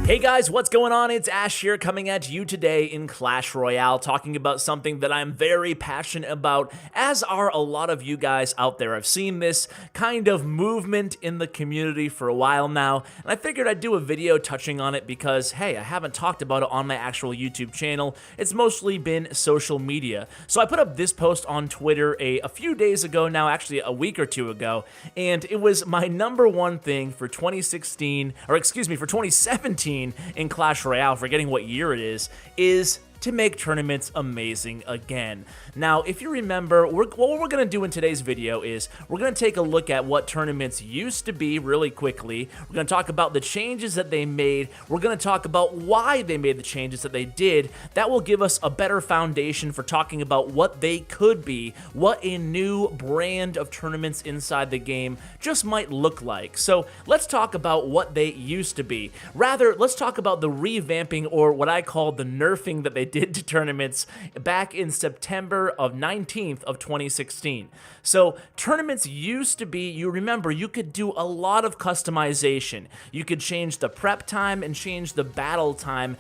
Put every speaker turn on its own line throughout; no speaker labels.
Hey guys, what's going on? It's Ash here coming at you today in Clash Royale, talking about something that I'm very passionate about, as are a lot of you guys out there. I've seen this kind of movement in the community for a while now, and I figured I'd do a video touching on it because, hey, I haven't talked about it on my actual YouTube channel. It's mostly been social media. So I put up this post on Twitter a few days ago now, actually a week or two ago, and it was my #1 thing for 2016, or excuse me, for 2017 in Clash Royale, forgetting what year it is to make tournaments amazing again. Now, if you remember, what we're going to do in today's video is we're going to take a look at what tournaments used to be really quickly. We're going to talk about the changes that they made. We're going to talk about why they made the changes that they did. That will give us a better foundation for talking about what they could be, what a new brand of tournaments inside the game just might look like. So let's talk about what they used to be. Rather, let's talk about the revamping, or what I call the nerfing, that they did to tournaments back in September 19th of 2016. So tournaments used to be, you remember, you could do a lot of customization. You could change the prep time and change the battle time.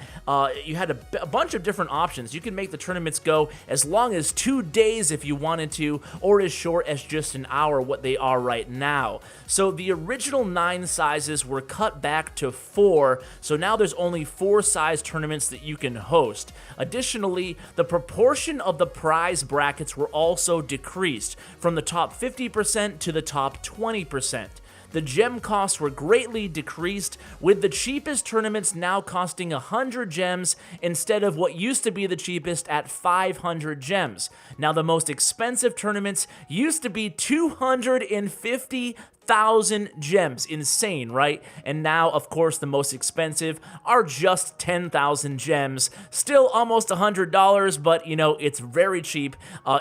You had a bunch of different options. You could make the tournaments go as long as 2 days if you wanted to, or as short as just an hour, what they are right now. So the original 9 sizes were cut back to 4, so now there's only 4 size tournaments that you can host. Additionally, the proportion of the prize brackets were also decreased from the top 50% to the top 20%. The gem costs were greatly decreased, with the cheapest tournaments now costing 100 gems instead of what used to be the cheapest at 500 gems. Now, the most expensive tournaments used to be 250,000 gems. Insane, right? And now, of course, the most expensive are just 10,000 gems. Still almost $100, but, you know, it's very cheap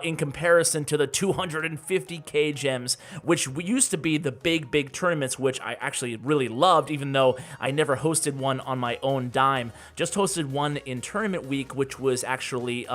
in comparison to the 250k gems, which used to be the big tournaments, which I actually really loved, even though I never hosted one on my own dime. Just hosted one in Tournament Week, which was actually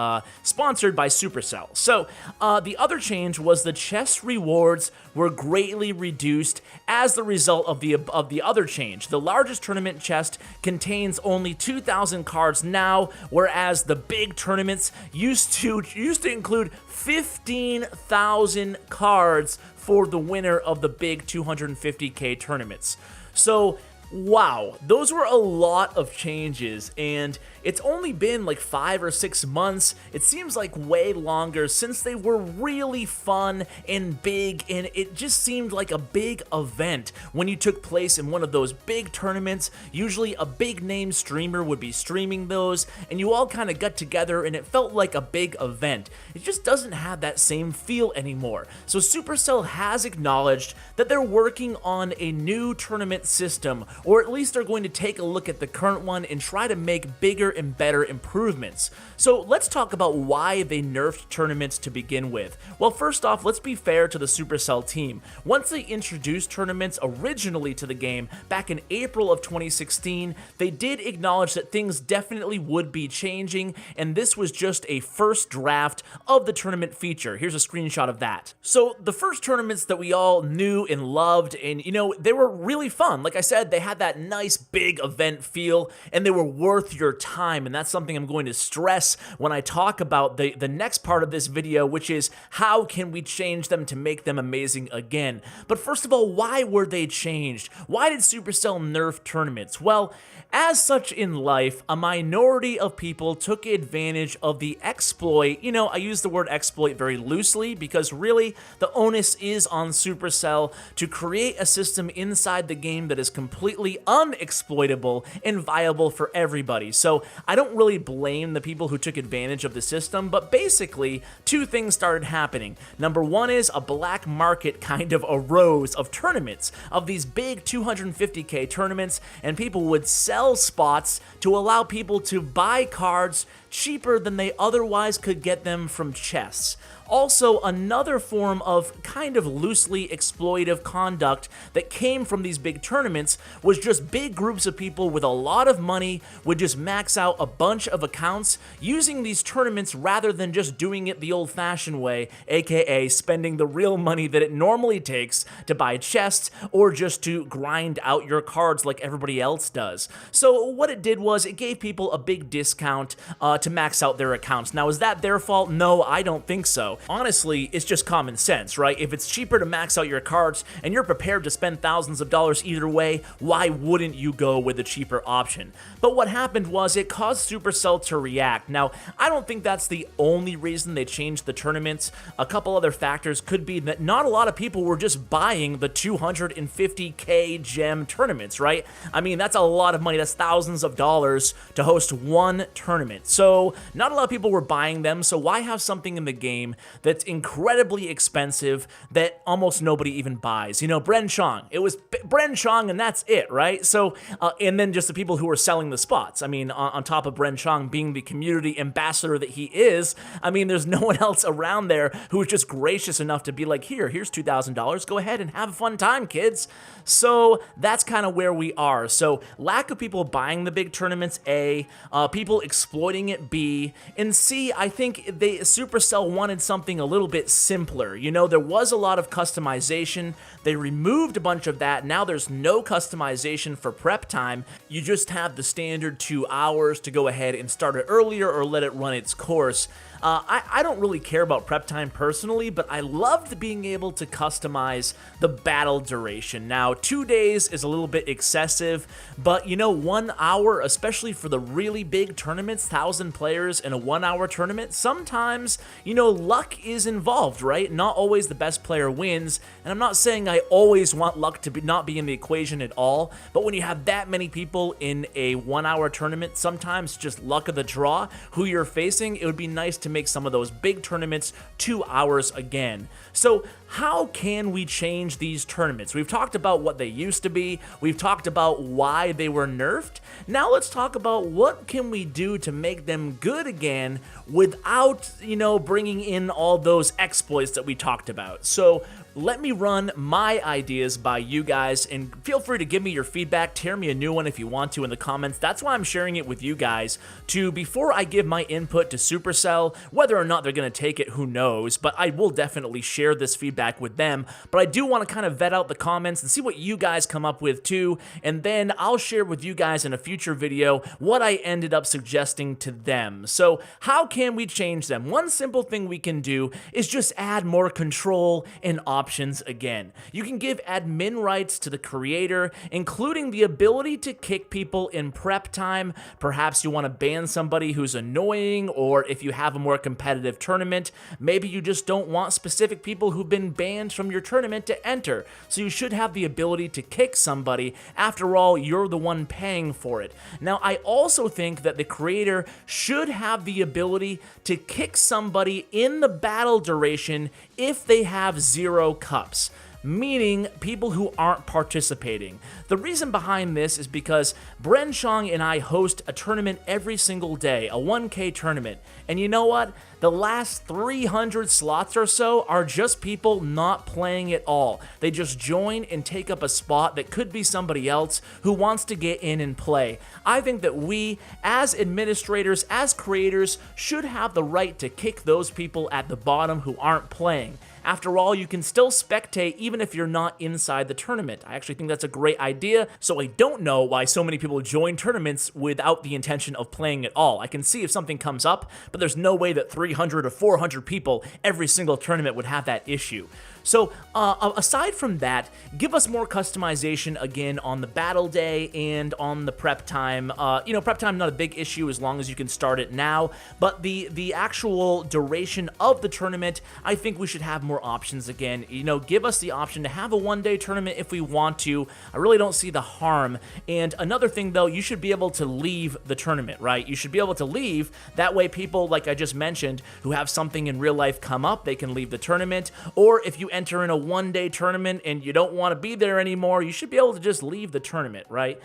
sponsored by Supercell. So, the other change was the chest rewards were greatly reduced as the result of the other change. The largest tournament chest contains only 2,000 cards now, whereas the big tournaments used to include 15,000 cards for the winner of the big 250k tournaments. So, wow, those were a lot of changes, and it's only been like 5 or 6 months. It seems like way longer since they were really fun and big, and it just seemed like a big event when you took place in one of those big tournaments. Usually a big name streamer would be streaming those, and you all kind of got together and it felt like a big event. It just doesn't have that same feel anymore. So Supercell has acknowledged that they're working on a new tournament system, or at least they're going to take a look at the current one and try to make bigger and better improvements. So let's talk about why they nerfed tournaments to begin with. Well, first off, let's be fair to the Supercell team. Once they introduced tournaments originally to the game back in April of 2016, they did acknowledge that things definitely would be changing, and this was just a first draft of the tournament feature. Here's a screenshot of that. So the first tournaments that we all knew and loved, and you know, they were really fun. Like I said, they had that nice big event feel, and they were worth your time, and that's something I'm going to stress when I talk about the next part of this video, which is how can we change them to make them amazing again. But first of all, why were they changed? Why did Supercell nerf tournaments? Well, as such in life, a minority of people took advantage of the exploit. You know, I use the word exploit very loosely because really the onus is on Supercell to create a system inside the game that is completely unexploitable and viable for everybody. So I don't really blame the people who took advantage of the system, but basically 2 things started happening. Number 1 is a black market kind of arose of tournaments, of these big 250k tournaments, and people would sell spots to allow people to buy cards cheaper than they otherwise could get them from chests. Also, another form of kind of loosely exploitive conduct that came from these big tournaments was just big groups of people with a lot of money would just max out a bunch of accounts using these tournaments rather than just doing it the old-fashioned way, aka spending the real money that it normally takes to buy chests or just to grind out your cards like everybody else does. So what it did was it gave people a big discount to max out their accounts. Now, is that their fault? No, I don't think so. Honestly, it's just common sense, right? If it's cheaper to max out your cards and you're prepared to spend thousands of dollars either way, why wouldn't you go with the cheaper option? But what happened was it caused Supercell to react. Now, I don't think that's the only reason they changed the tournaments. A couple other factors could be that not a lot of people were just buying the 250k gem tournaments, right? I mean, that's a lot of money. That's thousands of dollars to host one tournament. So not a lot of people were buying them, so why have something in the game that's incredibly expensive that almost nobody even buys? You know, Bren Chong. It was Bren Chong and that's it, right? So, and then just the people who were selling the spots. I mean, on top of Bren Chong being the community ambassador that he is, I mean, there's no one else around there who was just gracious enough to be like, here's $2,000. Go ahead and have a fun time, kids. So that's kind of where we are. So lack of people buying the big tournaments, A, people exploiting it, B, and C, I think Supercell wanted something a little bit simpler. You know, there was a lot of customization. They removed a bunch of that. Now there's no customization for prep time. You just have the standard 2 hours to go ahead and start it earlier or let it run its course. I don't really care about prep time personally, but I loved being able to customize the battle duration. Now, 2 days is a little bit excessive, but you know, 1 hour, especially for the really big tournaments, 1,000 players in a 1 hour tournament, sometimes, you know, luck is involved, right? Not always the best player wins, and I'm not saying I always want luck to not be in the equation at all, but when you have that many people in a 1 hour tournament, sometimes just luck of the draw, who you're facing, it would be nice to make some of those big tournaments 2 hours again. So how can we change these tournaments? We've talked about what they used to be. We've talked about why they were nerfed. Now let's talk about what can we do to make them good again without, you know, bringing in all those exploits that we talked about. So let me run my ideas by you guys, and feel free to give me your feedback. Tear me a new one if you want to in the comments. That's why I'm sharing it with you guys, before I give my input to Supercell. Whether or not they're going to take it, who knows, but I will definitely share this feedback with them. But I do want to kind of vet out the comments and see what you guys come up with too, and then I'll share with you guys in a future video what I ended up suggesting to them. So how can we change them? One simple thing we can do is just add more control and options again. You can give admin rights to the creator, including the ability to kick people in prep time. Perhaps you want to ban somebody who's annoying, or if you have a more competitive tournament, maybe you just don't want specific people who've been banned from your tournament to enter. So you should have the ability to kick somebody. After all, you're the one paying for it. Now, I also think that the creator should have the ability to kick somebody in the battle duration if they have 0 cups, meaning people who aren't participating. The reason behind this is because Bren Chong and I host a tournament every single day, a 1K tournament, and you know what? The last 300 slots or so are just people not playing at all. They just join and take up a spot that could be somebody else who wants to get in and play. I think that we, as administrators, as creators, should have the right to kick those people at the bottom who aren't playing. After all, you can still spectate even if you're not inside the tournament. I actually think that's a great idea, so I don't know why so many people join tournaments without the intention of playing at all. I can see if something comes up, but there's no way that 300 or 400 people every single tournament would have that issue. So aside from that, give us more customization again on the battle day and on the prep time. You know, prep time not a big issue as long as you can start it now, but the actual duration of the tournament, I think we should have more options again. You know, give us the option to have a one-day tournament if we want to. I really don't see the harm. And another thing though, you should be able to leave the tournament, right? You should be able to leave. That way people, like I just mentioned, who have something in real life come up, they can leave the tournament. Or if you enter in a one-day tournament and you don't want to be there anymore, you should be able to just leave the tournament, right?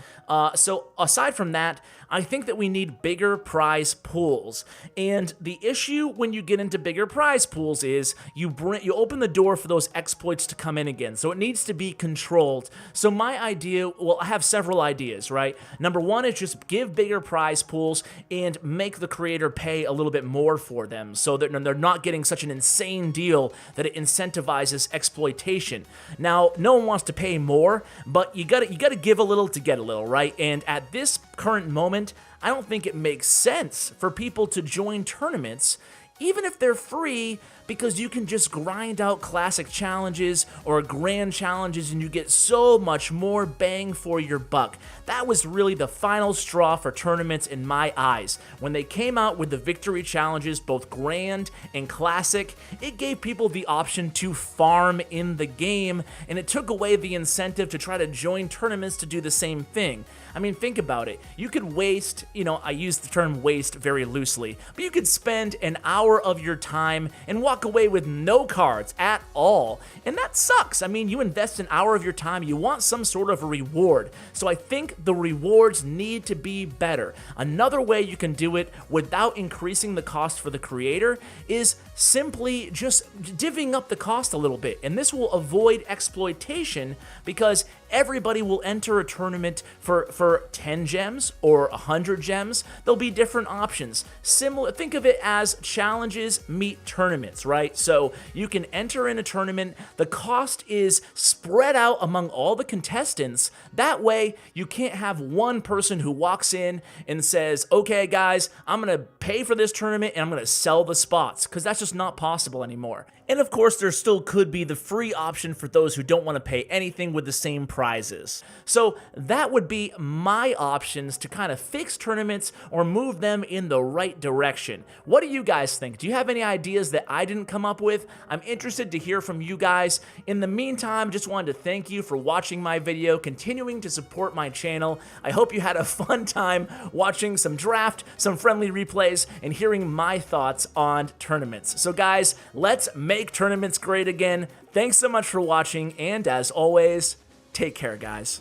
So aside from that, I think that we need bigger prize pools. And the issue when you get into bigger prize pools is you open the door for those exploits to come in again. So it needs to be controlled. So my idea, well, I have several ideas, right? Number one is just give bigger prize pools and make the creator pay a little bit more for them so that they're not getting such an insane deal that it incentivizes exploitation. Now, no one wants to pay more, but you gotta give a little to get a little, right? And at this current moment, I don't think it makes sense for people to join tournaments, even if they're free, because you can just grind out classic challenges or grand challenges and you get so much more bang for your buck. That was really the final straw for tournaments in my eyes. When they came out with the victory challenges, both grand and classic, it gave people the option to farm in the game, and it took away the incentive to try to join tournaments to do the same thing. I mean, think about it. You could waste, I use the term waste very loosely, but you could spend an hour of your time and walk away with no cards at all, and that sucks. I mean, you invest an hour of your time, you want some sort of a reward, so I think the rewards need to be better. Another way you can do it without increasing the cost for the creator is simply just divvying up the cost a little bit, and this will avoid exploitation because everybody will enter a tournament for 10 gems or 100 gems. There'll be different options. Similar, think of it as challenges meet tournaments, right? So you can enter in a tournament, the cost is spread out among all the contestants. That way, you can't have one person who walks in and says, okay guys, I'm gonna pay for this tournament and I'm gonna sell the spots, because that's just not possible anymore. And of course, there still could be the free option for those who don't want to pay anything with the same prizes. So that would be my options to kind of fix tournaments or move them in the right direction. What do you guys think? Do you have any ideas that I didn't come up with? I'm interested to hear from you guys. In the meantime, just wanted to thank you for watching my video, continuing to support my channel. I hope you had a fun time watching some draft, some friendly replays, and hearing my thoughts on tournaments. So guys, let's make tournaments great again. Thanks so much for watching, and as always, take care, guys.